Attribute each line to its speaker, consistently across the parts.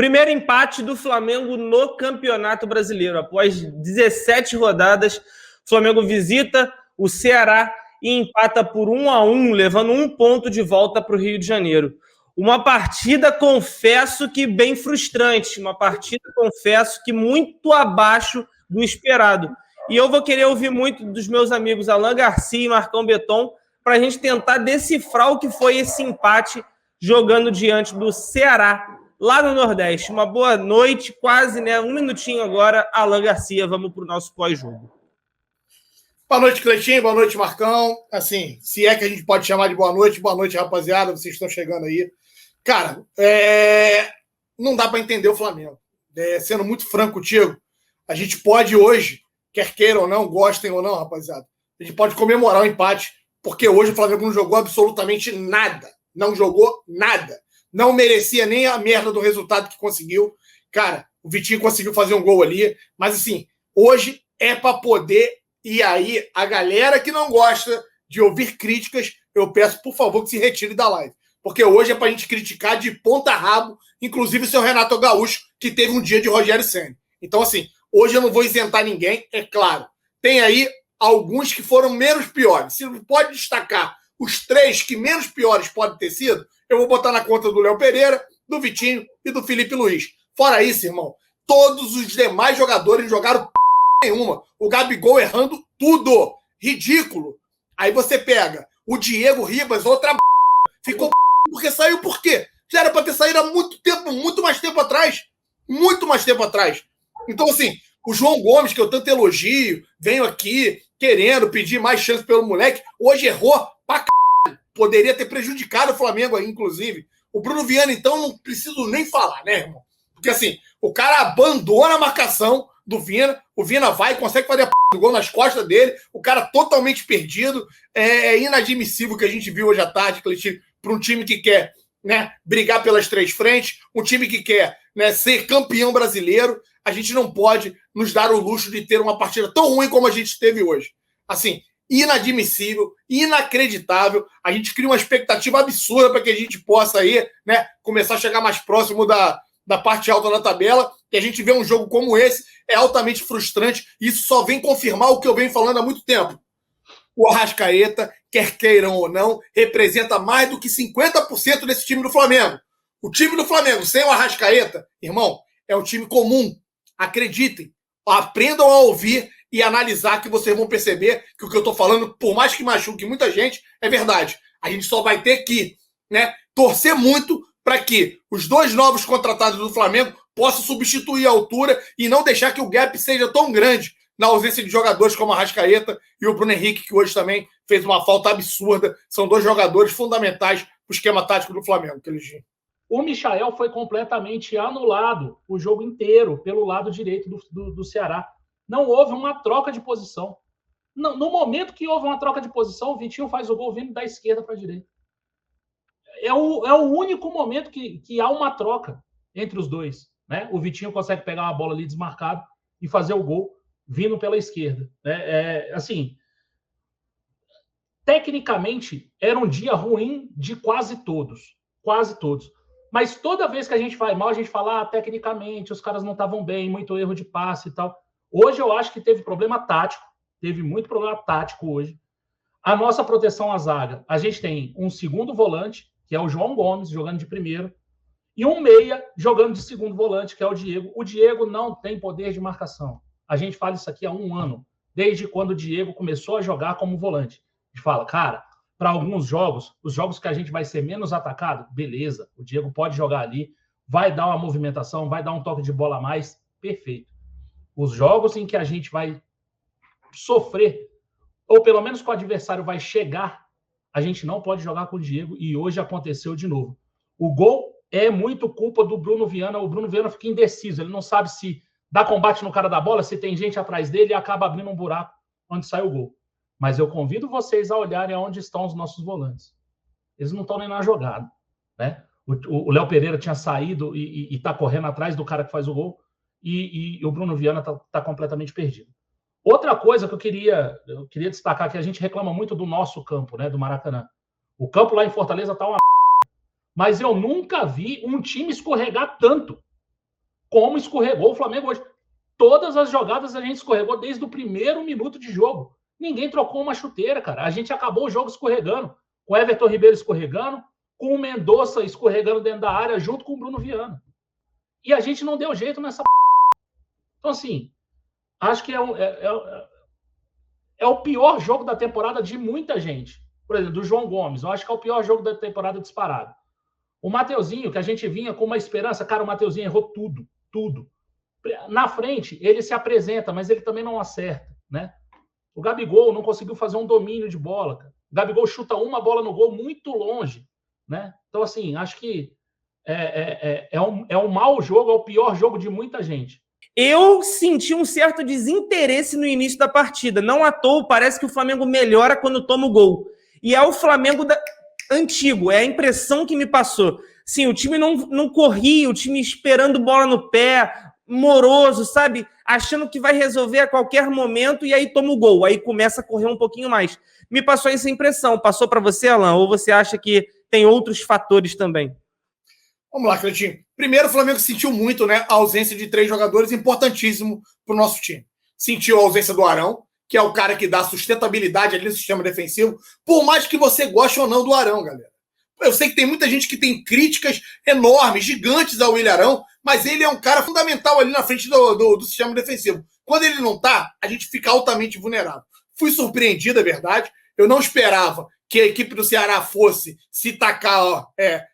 Speaker 1: Primeiro empate do Flamengo no Campeonato Brasileiro. Após 17 rodadas, o Flamengo visita o Ceará e empata por 1-1, levando 1 ponto de volta para o Rio de Janeiro. Uma partida, confesso que bem frustrante, uma partida, confesso que muito abaixo do esperado. E eu vou querer ouvir muito dos meus amigos Alan Garcia e Marcão Beton para a gente tentar decifrar o que foi esse empate jogando diante do Ceará, lá no Nordeste. Uma boa noite, quase, né? Um minutinho agora, Alan Garcia, vamos para o nosso pós-jogo.
Speaker 2: Boa noite, Cleitinho, boa noite, Marcão. Assim, se é que a gente pode chamar de boa noite, rapaziada, vocês estão chegando aí. Cara, não dá para entender o Flamengo. Sendo muito franco contigo, a gente pode hoje, quer queiram ou não, gostem ou não, rapaziada, a gente pode comemorar o empate, porque hoje o Flamengo não jogou absolutamente nada. Não jogou nada. Não merecia nem a merda do resultado que conseguiu. Cara, o Vitinho conseguiu fazer um gol ali, mas assim, hoje é para poder. E aí, a galera que não gosta de ouvir críticas, eu peço, por favor, que se retire da live. Porque hoje é pra gente criticar de ponta a rabo, inclusive o seu Renato Gaúcho, que teve um dia de Rogério Ceni. Então, assim, hoje eu não vou isentar ninguém, é claro. Tem aí alguns que foram menos piores. Se pode destacar os 3 que menos piores podem ter sido, eu vou botar na conta do Léo Pereira, do Vitinho e do Felipe Luiz. Fora isso, irmão, todos os demais jogadores jogaram nenhuma. O Gabigol errando tudo. Ridículo. Aí você pega o Diego Ribas, outra ficou porque saiu por quê? Já era para ter saído há muito tempo, muito mais tempo atrás. Muito mais tempo atrás. Então, assim, o João Gomes, que eu tanto elogio, venho aqui querendo pedir mais chance pelo moleque, hoje errou pra poderia ter prejudicado o Flamengo aí, inclusive. O Bruno Viana, então, não preciso nem falar, né, irmão? Porque, assim, o cara abandona a marcação do Vina, o Vina vai e consegue fazer a do gol nas costas dele, o cara totalmente perdido. É inadmissível o que a gente viu hoje à tarde, para um time que quer, né, brigar pelas 3 frentes, um time que quer, né, ser campeão brasileiro. A gente não pode nos dar o luxo de ter uma partida tão ruim como a gente teve hoje. Assim, inadmissível, inacreditável. A gente cria uma expectativa absurda para que a gente possa aí, né, começar a chegar mais próximo da parte alta da tabela. E a gente vê um jogo como esse, é altamente frustrante. Isso só vem confirmar o que eu venho falando há muito tempo. O Arrascaeta, quer queiram ou não, representa mais do que 50% desse time do Flamengo. O time do Flamengo sem o Arrascaeta, irmão, é um time comum. Acreditem. Aprendam a ouvir e analisar, que vocês vão perceber que o que eu estou falando, por mais que machuque muita gente, é verdade. A gente só vai ter que, né, torcer muito para que os 2 novos contratados do Flamengo possam substituir a altura e não deixar que o gap seja tão grande na ausência de jogadores como a Arrascaeta e o Bruno Henrique, que hoje também fez uma falta absurda. São 2 jogadores fundamentais para o esquema tático do Flamengo.
Speaker 3: O Michael foi completamente anulado o jogo inteiro pelo lado direito do Ceará. Não houve uma troca de posição. No momento que houve uma troca de posição, o Vitinho faz o gol vindo da esquerda para a direita. É o único momento que há uma troca entre os dois. Né? O Vitinho consegue pegar uma bola ali desmarcado e fazer o gol vindo pela esquerda. Assim, tecnicamente, era um dia ruim de quase todos. Quase todos. Mas toda vez que a gente vai mal, a gente fala, tecnicamente, os caras não estavam bem, muito erro de passe e tal. Hoje eu acho que teve problema tático. Teve muito problema tático hoje. A nossa proteção à zaga, a gente tem um segundo volante, que é o João Gomes, jogando de primeiro, e um meia jogando de segundo volante, que é o Diego. O Diego não tem poder de marcação. A gente fala isso aqui há 1 ano, desde quando o Diego começou a jogar como volante. A gente fala, cara, para alguns jogos, os jogos que a gente vai ser menos atacado, beleza, o Diego pode jogar ali, vai dar uma movimentação, vai dar um toque de bola a mais, perfeito. Os jogos em que a gente vai sofrer, ou pelo menos que o adversário vai chegar, a gente não pode jogar com o Diego, e hoje aconteceu de novo. O gol é muito culpa do Bruno Viana. O Bruno Viana fica indeciso, ele não sabe se dá combate no cara da bola, se tem gente atrás dele, e acaba abrindo um buraco onde sai o gol. Mas eu convido vocês a olharem aonde estão os nossos volantes. Eles não estão nem na jogada. Né? O Léo Pereira tinha saído e está correndo atrás do cara que faz o gol, e o Bruno Viana está completamente perdido. Outra coisa que eu queria destacar, que a gente reclama muito do nosso campo, né, do Maracanã. O campo lá em Fortaleza está uma... Mas eu nunca vi um time escorregar tanto. como escorregou o Flamengo hoje. Todas as jogadas a gente escorregou desde o primeiro minuto de jogo. Ninguém trocou uma chuteira, cara. A gente acabou o jogo escorregando. Com o Everton Ribeiro escorregando, com o Mendonça escorregando dentro da área, junto com o Bruno Viana. E a gente não deu jeito nessa... Então, assim, acho que é o pior jogo da temporada de muita gente. Por exemplo, do João Gomes. Eu acho que é o pior jogo da temporada disparado. O Mateuzinho, que a gente vinha com uma esperança, cara, o Mateuzinho errou tudo, tudo. Na frente, ele se apresenta, mas ele também não acerta, né? O Gabigol não conseguiu fazer um domínio de bola, cara. O Gabigol chuta uma bola no gol muito longe, né? Então, assim, acho que é um mau jogo, é o pior jogo de muita gente.
Speaker 1: Eu senti um certo desinteresse no início da partida. Não à toa, parece que o Flamengo melhora quando toma o gol. E é o Flamengo antigo, é a impressão que me passou. Sim, o time não corria, o time esperando bola no pé, moroso, sabe? Achando que vai resolver a qualquer momento e aí toma o gol. Aí começa a correr um pouquinho mais. Me passou essa impressão. Passou para você, Alan? Ou você acha que tem outros fatores também?
Speaker 2: Vamos lá, Cleitinho. Primeiro, o Flamengo sentiu muito, né, a ausência de 3 jogadores importantíssimo para o nosso time. Sentiu a ausência do Arão, que é o cara que dá sustentabilidade ali no sistema defensivo, por mais que você goste ou não do Arão, galera. Eu sei que tem muita gente que tem críticas enormes, gigantes ao William Arão, mas ele é um cara fundamental ali na frente do sistema defensivo. Quando ele não tá, a gente fica altamente vulnerável. Fui surpreendido, é verdade. Eu não esperava que a equipe do Ceará fosse se tacar,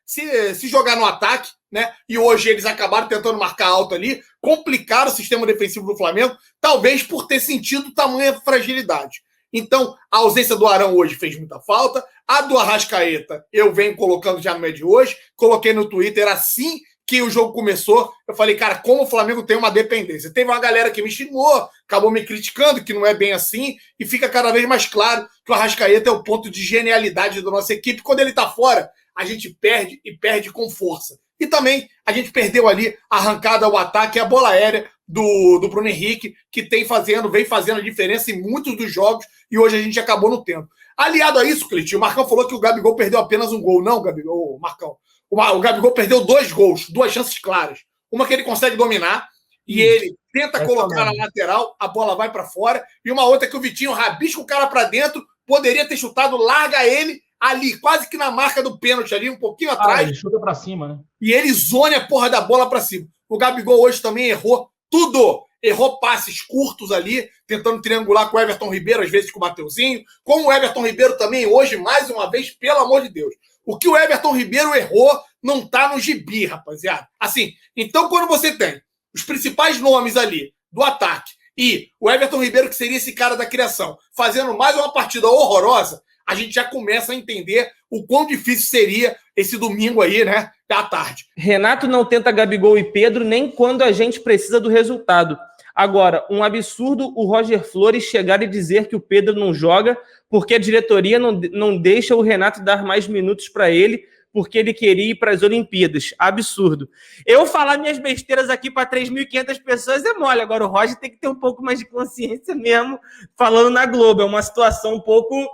Speaker 2: se jogar no ataque, né? E hoje eles acabaram tentando marcar alto ali, complicaram o sistema defensivo do Flamengo, talvez por ter sentido tamanha fragilidade. Então, a ausência do Arão hoje fez muita falta. A do Arrascaeta eu venho colocando já no meio de hoje. Coloquei no Twitter assim que o jogo começou. Eu falei, cara, como o Flamengo tem uma dependência. Teve uma galera que me xingou, acabou me criticando, que não é bem assim. E fica cada vez mais claro que o Arrascaeta é o ponto de genialidade da nossa equipe. Quando ele tá fora, a gente perde e perde com força. E também a gente perdeu ali a arrancada ao ataque, a bola aérea do Bruno Henrique, que vem fazendo a diferença em muitos dos jogos, e hoje a gente acabou não tendo. Aliado a isso, Cleitinho, o Marcão falou que o Gabigol perdeu apenas um gol. Não, Gabigol, Marcão. O Gabigol perdeu 2 gols, 2 chances claras. Uma que ele consegue dominar, e ele tenta colocar na lateral, a bola vai para fora, e uma outra que o Vitinho rabisca o cara para dentro, poderia ter chutado, larga ele ali, quase que na marca do pênalti ali, um pouquinho atrás.
Speaker 3: Ele chuta para cima, né?
Speaker 2: E ele zone a porra da bola para cima. O Gabigol hoje também errou tudo. Errou passes curtos ali, tentando triangular com o Everton Ribeiro, às vezes com o Mateuzinho. Como o Everton Ribeiro também hoje, mais uma vez, pelo amor de Deus. O que o Everton Ribeiro errou não tá no gibi, rapaziada. Assim, então quando você tem os principais nomes ali do ataque e o Everton Ribeiro, que seria esse cara da criação, fazendo mais uma partida horrorosa, a gente já começa a entender o quão difícil seria esse domingo aí, né, da tarde.
Speaker 1: Renato não tenta Gabigol e Pedro nem quando a gente precisa do resultado. Agora, um absurdo o Roger Flores chegar e dizer que o Pedro não joga porque a diretoria não deixa o Renato dar mais minutos para ele porque ele queria ir para as Olimpíadas. Absurdo. Eu falar minhas besteiras aqui para 3.500 pessoas é mole. Agora o Roger tem que ter um pouco mais de consciência mesmo falando na Globo. É uma situação um pouco,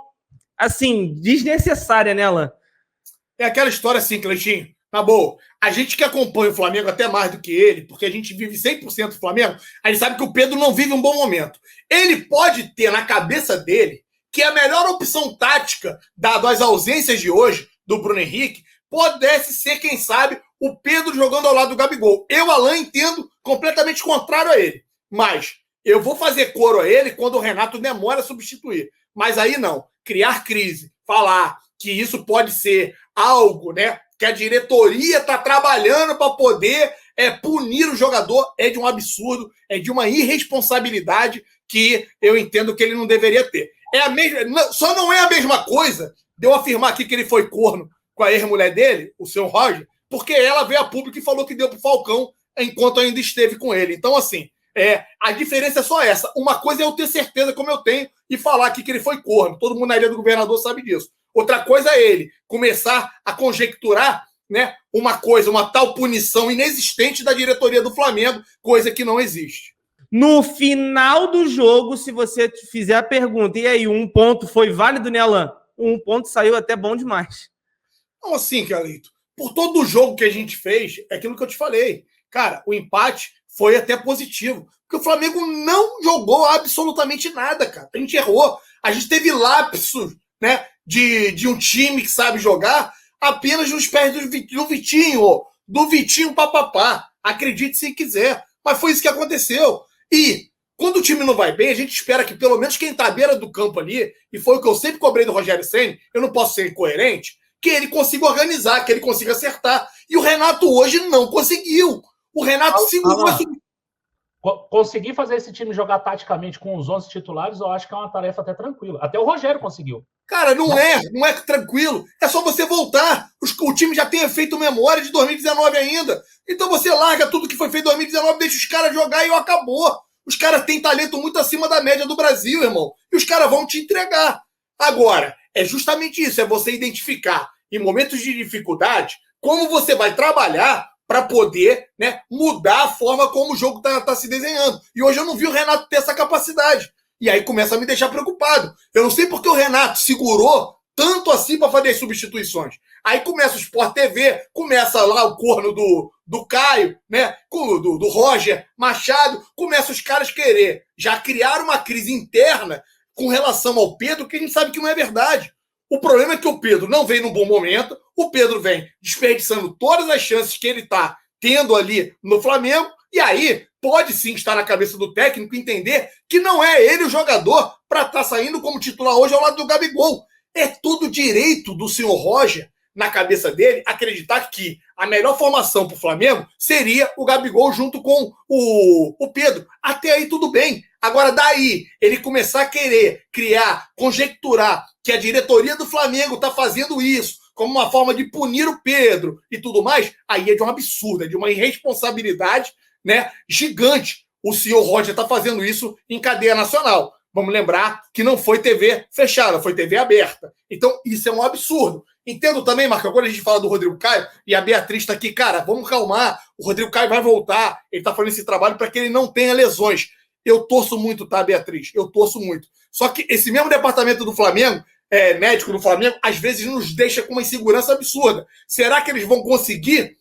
Speaker 1: assim, desnecessária, né, Alan?
Speaker 2: É aquela história assim, Cleitinho. Na boa, a gente que acompanha o Flamengo até mais do que ele, porque a gente vive 100% do Flamengo, a gente sabe que o Pedro não vive um bom momento. Ele pode ter na cabeça dele que a melhor opção tática das ausências de hoje, do Bruno Henrique, pudesse ser, quem sabe, o Pedro jogando ao lado do Gabigol. Eu, Alan, entendo completamente contrário a ele. Mas eu vou fazer coro a ele quando o Renato demora a substituir. Mas aí não. Criar crise, falar que isso pode ser algo, né, que a diretoria está trabalhando para poder punir o jogador, é de um absurdo, é de uma irresponsabilidade que eu entendo que ele não deveria ter. Só não é a mesma coisa de eu afirmar aqui que ele foi corno com a ex-mulher dele, o seu Roger, porque ela veio a público e falou que deu pro Falcão enquanto ainda esteve com ele. Então, assim, a diferença é só essa. Uma coisa é eu ter certeza, como eu tenho, e falar aqui que ele foi corno. Todo mundo na ilha do governador sabe disso. Outra coisa é ele começar a conjecturar, né, uma tal punição inexistente da diretoria do Flamengo, coisa que não existe.
Speaker 1: No final do jogo, se você fizer a pergunta, e aí, 1 ponto foi válido, né, Alan? 1 ponto saiu até bom demais.
Speaker 2: Então, assim, Carlito, por todo o jogo que a gente fez, é aquilo que eu te falei. cara, o empate foi até positivo. Porque o Flamengo não jogou absolutamente nada, cara. A gente errou. A gente teve lapsos, né, de um time que sabe jogar apenas nos pés do Vitinho, do Vitinho papapá. Acredite se quiser. Mas foi isso que aconteceu. E quando o time não vai bem, a gente espera que pelo menos quem está à beira do campo ali, e foi o que eu sempre cobrei do Rogério Ceni, eu não posso ser incoerente, que ele consiga organizar, que ele consiga acertar. E o Renato hoje não conseguiu. O Renato segurou esse...
Speaker 3: Conseguir fazer esse time jogar taticamente com os 11 titulares, eu acho que é uma tarefa até tranquila. Até o Rogério conseguiu.
Speaker 2: Cara, não é tranquilo. É só você voltar. O time já tem efeito memória de 2019 ainda. Então você larga tudo que foi feito em 2019, deixa os caras jogar e acabou. Os caras têm talento muito acima da média do Brasil, irmão. E os caras vão te entregar. Agora, é justamente isso, é você identificar, em momentos de dificuldade, como você vai trabalhar para poder, né, mudar a forma como o jogo tá se desenhando. E hoje eu não vi o Renato ter essa capacidade. E aí começa a me deixar preocupado. Eu não sei porque o Renato segurou tanto assim para fazer as substituições. Aí começa o Sport TV, começa lá o corno do Caio, né, do Roger Machado, começa os caras querer já criar uma crise interna com relação ao Pedro, que a gente sabe que não é verdade. O problema é que o Pedro não vem num bom momento, o Pedro vem desperdiçando todas as chances que ele está tendo ali no Flamengo, e aí pode sim estar na cabeça do técnico entender que não é ele o jogador para estar saindo como titular hoje ao lado do Gabigol. É tudo direito do senhor Roger, na cabeça dele, acreditar que a melhor formação para o Flamengo seria o Gabigol junto com o Pedro. Até aí tudo bem. Agora, daí, ele começar a querer criar, conjecturar que a diretoria do Flamengo está fazendo isso como uma forma de punir o Pedro e tudo mais, aí é de um absurdo, é de uma irresponsabilidade, né, gigante. O senhor Roger está fazendo isso em cadeia nacional. Vamos lembrar que não foi TV fechada, foi TV aberta. Então, isso é um absurdo. Entendo também, Marcão, quando a gente fala do Rodrigo Caio, e a Beatriz está aqui, cara, vamos calmar, o Rodrigo Caio vai voltar, ele está fazendo esse trabalho para que ele não tenha lesões. Eu torço muito, tá, Beatriz? Eu torço muito. Só que esse mesmo departamento do Flamengo, médico do Flamengo, às vezes nos deixa com uma insegurança absurda. Será que eles vão conseguir,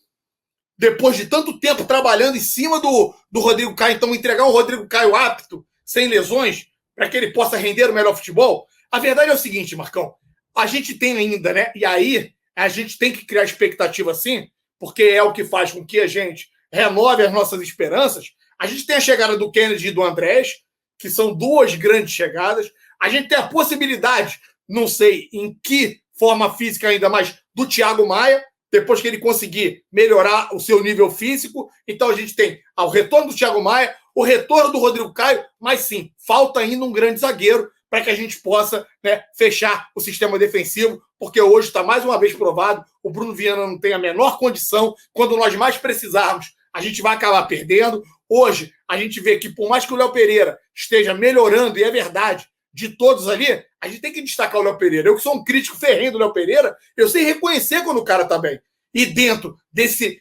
Speaker 2: depois de tanto tempo trabalhando em cima do Rodrigo Caio, então entregar um Rodrigo Caio apto, sem lesões, para que ele possa render o melhor futebol? A verdade é o seguinte, Marcão, a gente tem ainda, né? E aí a gente tem que criar expectativa sim, porque é o que faz com que a gente renove as nossas esperanças. A gente tem a chegada do Kennedy e do Andrés, que são duas grandes chegadas. A gente tem a possibilidade, não sei em que forma física ainda, mas do Thiago Maia, depois que ele conseguir melhorar o seu nível físico. Então a gente tem o retorno do Thiago Maia, o retorno do Rodrigo Caio, mas sim, falta ainda um grande zagueiro para que a gente possa, né, fechar o sistema defensivo, porque hoje está mais uma vez provado, o Bruno Viana não tem a menor condição, quando nós mais precisarmos, a gente vai acabar perdendo. Hoje, a gente vê que, por mais que o Léo Pereira esteja melhorando, e é verdade, de todos ali, a gente tem que destacar o Léo Pereira. Eu que sou um crítico ferrenho do Léo Pereira, eu sei reconhecer quando o cara tá bem. E dentro desse,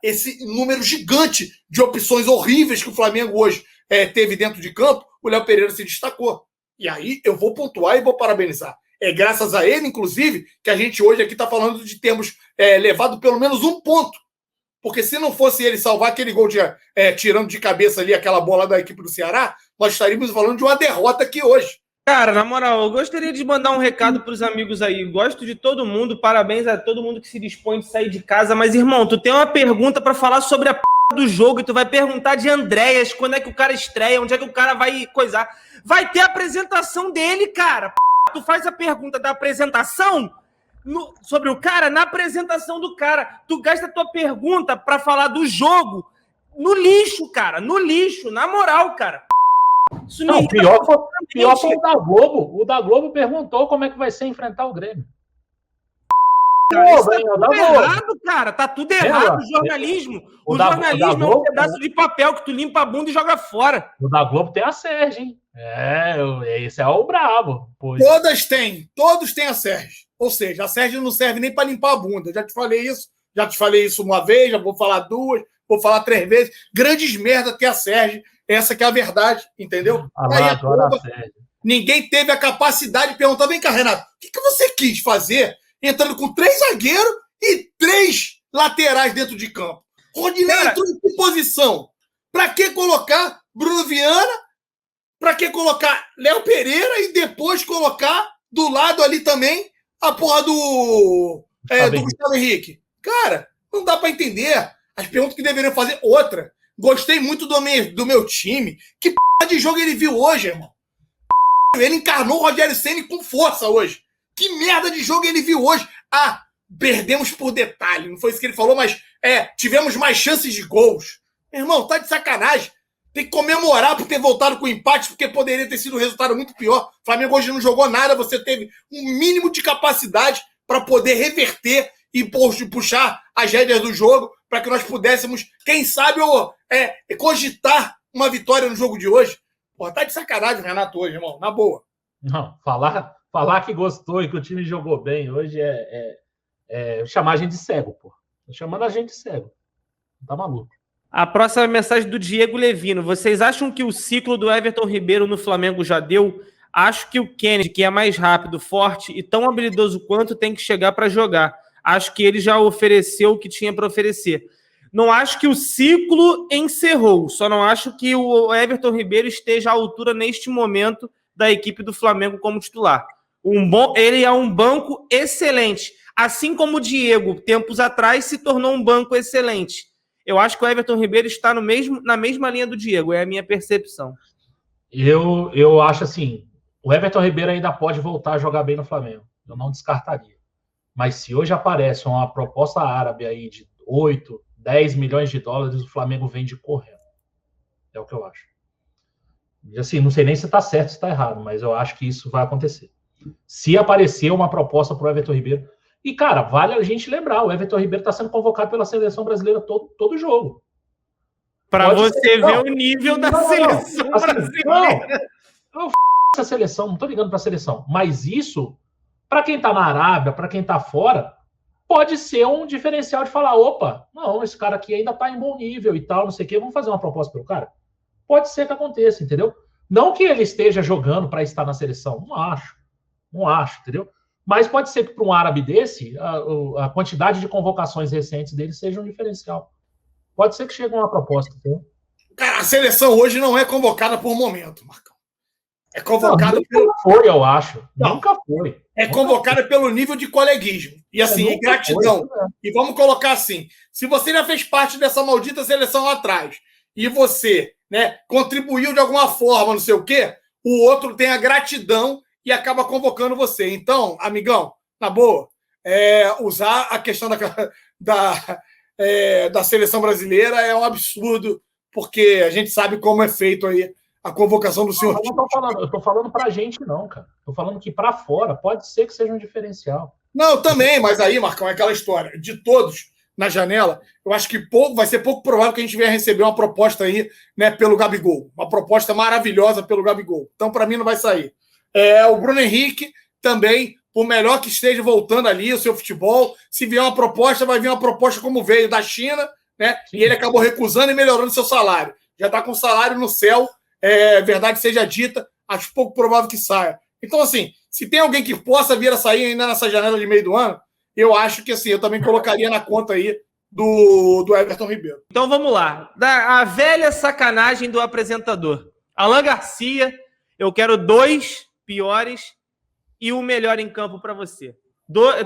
Speaker 2: esse número gigante de opções horríveis que o Flamengo hoje teve dentro de campo, o Léo Pereira se destacou. E aí eu vou pontuar e vou parabenizar. É graças a ele, inclusive, que a gente hoje aqui está falando de termos levado pelo menos um ponto. Porque se não fosse ele salvar aquele gol tirando de cabeça ali aquela bola da equipe do Ceará, nós estaríamos falando de uma derrota aqui hoje.
Speaker 1: Cara, na moral, eu gostaria de mandar um recado para os amigos aí. Gosto de todo mundo, parabéns a todo mundo que se dispõe de sair de casa. Mas, irmão, tu tem uma pergunta para falar sobre a p do jogo e tu vai perguntar de Andréas, quando é que o cara estreia, onde é que o cara vai coisar. Vai ter a apresentação dele, cara. Tu faz a pergunta da apresentação sobre o cara na apresentação do cara. Tu gasta a tua pergunta para falar do jogo no lixo, cara. No lixo, na moral, cara.
Speaker 3: Isso não, pior foi o da Globo. O da Globo perguntou como é que vai ser enfrentar o Grêmio.
Speaker 1: Cara, isso tá tudo errado, cara. Tá tudo errado o jornalismo. O jornalismo é um pedaço de papel que tu limpa a bunda e joga fora.
Speaker 3: O da Globo tem a Sérgio, hein? Esse é o brabo. Pois.
Speaker 2: Todos têm a Sérgio. Ou seja, a Sérgio não serve nem para limpar a bunda. Já te falei isso uma vez, já vou falar duas, vou falar 3 vezes. Grandes merda ter a Sérgio. Essa que é a verdade, entendeu? Ninguém teve a capacidade de perguntar, vem cá, Renato, o que você quis fazer entrando com 3 zagueiros e 3 laterais dentro de campo? Rodinei entrou em que posição? Pra que colocar Bruno Viana? Pra que colocar Léo Pereira e depois colocar do lado ali também a porra do Gustavo Henrique? Cara, não dá pra entender. As perguntas que deveriam fazer outra. Gostei muito do meu time. Que porra de jogo ele viu hoje, irmão? Ele encarnou o Rogério Ceni com força hoje. Que merda de jogo ele viu hoje? Ah, perdemos por detalhe. Não foi isso que ele falou, mas tivemos mais chances de gols. Meu irmão, tá de sacanagem. Tem que comemorar por ter voltado com empate, porque poderia ter sido um resultado muito pior. O Flamengo hoje não jogou nada, você teve um mínimo de capacidade para poder reverter e puxar as rédeas do jogo para que nós pudéssemos, quem sabe, cogitar uma vitória no jogo de hoje. Pô, tá de sacanagem o Renato hoje, irmão, na boa.
Speaker 3: Não, falar que gostou e que o time jogou bem hoje é chamar a gente de cego, pô. Tô chamando a gente de cego. Tá maluco.
Speaker 1: A próxima mensagem do Diego Levino. Vocês acham que o ciclo do Everton Ribeiro no Flamengo já deu? Acho que o Kennedy, que é mais rápido, forte e tão habilidoso quanto, tem que chegar para jogar. Acho que ele já ofereceu o que tinha para oferecer. Não acho que o ciclo encerrou. Só não acho que o Everton Ribeiro esteja à altura neste momento da equipe do Flamengo como titular. Ele é um banco excelente. Assim como o Diego, tempos atrás, se tornou um banco excelente. Eu acho que o Everton Ribeiro está na mesma linha do Diego, é a minha percepção.
Speaker 3: Eu acho assim, o Everton Ribeiro ainda pode voltar a jogar bem no Flamengo. Eu não descartaria. Mas se hoje aparece uma proposta árabe aí de 8, 10 milhões de dólares, o Flamengo vende correndo. É o que eu acho. E assim, não sei nem se está certo ou se está errado, mas eu acho que isso vai acontecer. Se aparecer uma proposta para o Everton Ribeiro... E, cara, vale a gente lembrar, o Everton Ribeiro está sendo convocado pela seleção brasileira todo jogo.
Speaker 1: Para você ver o nível da seleção brasileira.
Speaker 3: Não, essa seleção, não estou ligando para a seleção. Mas isso, para quem está na Arábia, para quem está fora, pode ser um diferencial de falar, opa, não, esse cara aqui ainda está em bom nível e tal, não sei o quê, vamos fazer uma proposta pelo cara? Pode ser que aconteça, entendeu? Não que ele esteja jogando para estar na seleção, não acho, entendeu? Mas pode ser que para um árabe desse, a quantidade de convocações recentes dele seja um diferencial. Pode ser que chegue uma proposta, entendeu?
Speaker 2: Cara, a seleção hoje não é convocada por momento, Marcão. É convocada
Speaker 3: nunca foi, eu acho. Não, nunca foi.
Speaker 2: É convocada pelo nível de coleguismo. E assim, gratidão. Foi, e vamos colocar assim, se você já fez parte dessa maldita seleção lá atrás e você, né, contribuiu de alguma forma, não sei o quê, o outro tem a gratidão e acaba convocando você. Então, amigão, na boa, usar a questão da seleção brasileira é um absurdo, porque a gente sabe como é feito aí a convocação do senhor.
Speaker 3: Eu tô falando pra gente não, cara. Tô falando que pra fora pode ser que seja um diferencial.
Speaker 2: Não, também, mas aí, Marcão, é aquela história. De todos na janela, eu acho que vai ser pouco provável que a gente venha receber uma proposta aí, né, pelo Gabigol. Uma proposta maravilhosa pelo Gabigol. Então, para mim, não vai sair. O Bruno Henrique também, por melhor que esteja voltando ali o seu futebol, se vier uma proposta, vai vir uma proposta como veio da China, né? Sim. E ele acabou recusando e melhorando seu salário. Já está com salário no céu, verdade seja dita, acho pouco provável que saia. Então, assim, se tem alguém que possa vir a sair ainda nessa janela de meio do ano, eu acho que assim, eu também colocaria na conta aí do Everton Ribeiro.
Speaker 1: Então vamos lá. A velha sacanagem do apresentador. Alan Garcia, eu quero 2 piores e o melhor em campo para você.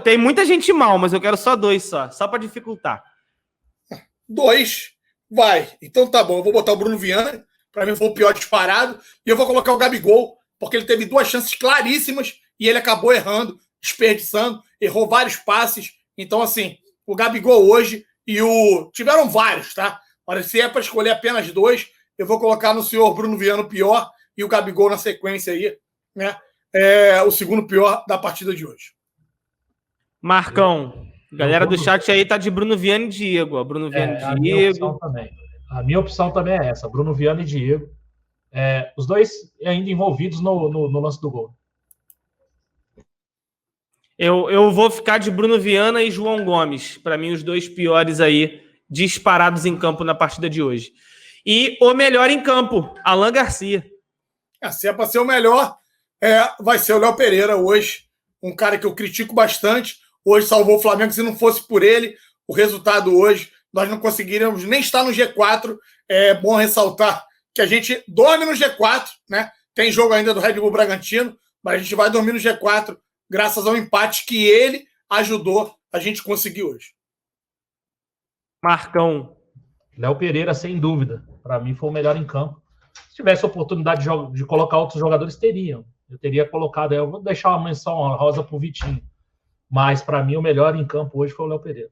Speaker 1: Tem muita gente mal, mas eu quero só 2 só para dificultar.
Speaker 2: 2? Vai. Então tá bom, eu vou botar o Bruno Viana, para mim foi o pior disparado, e eu vou colocar o Gabigol, porque ele teve 2 chances claríssimas e ele acabou errando, desperdiçando, errou vários passes. Então, assim, o Gabigol hoje tiveram vários, tá? Mas se é para escolher apenas 2, eu vou colocar no senhor Bruno Viana o pior e o Gabigol na sequência aí, né? O segundo pior da partida de hoje.
Speaker 1: Marcão, galera do chat aí tá de Bruno Viana e Diego. Ó. Bruno Viana e Diego.
Speaker 3: A minha opção também é essa, Bruno Viana e Diego. Os dois ainda envolvidos no lance do gol.
Speaker 1: Eu vou ficar de Bruno Viana e João Gomes. Para mim, os 2 piores aí, disparados em campo na partida de hoje. E o melhor em campo, Alan Garcia.
Speaker 2: Se é para ser o melhor, vai ser o Léo Pereira hoje. Um cara que eu critico bastante. Hoje salvou o Flamengo. Se não fosse por ele, o resultado hoje nós não conseguiríamos nem estar no G4. É bom ressaltar que a gente dorme no G4, né? Tem jogo ainda do Red Bull Bragantino, mas a gente vai dormir no G4 graças ao empate que ele ajudou a gente conseguir hoje.
Speaker 1: Marcão.
Speaker 3: Léo Pereira, sem dúvida. Para mim, foi o melhor em campo. Se tivesse oportunidade de colocar outros jogadores, teriam. Eu teria colocado. Eu vou deixar uma menção rosa para o Vitinho. Mas, para mim, o melhor em campo hoje foi o Léo Pereira.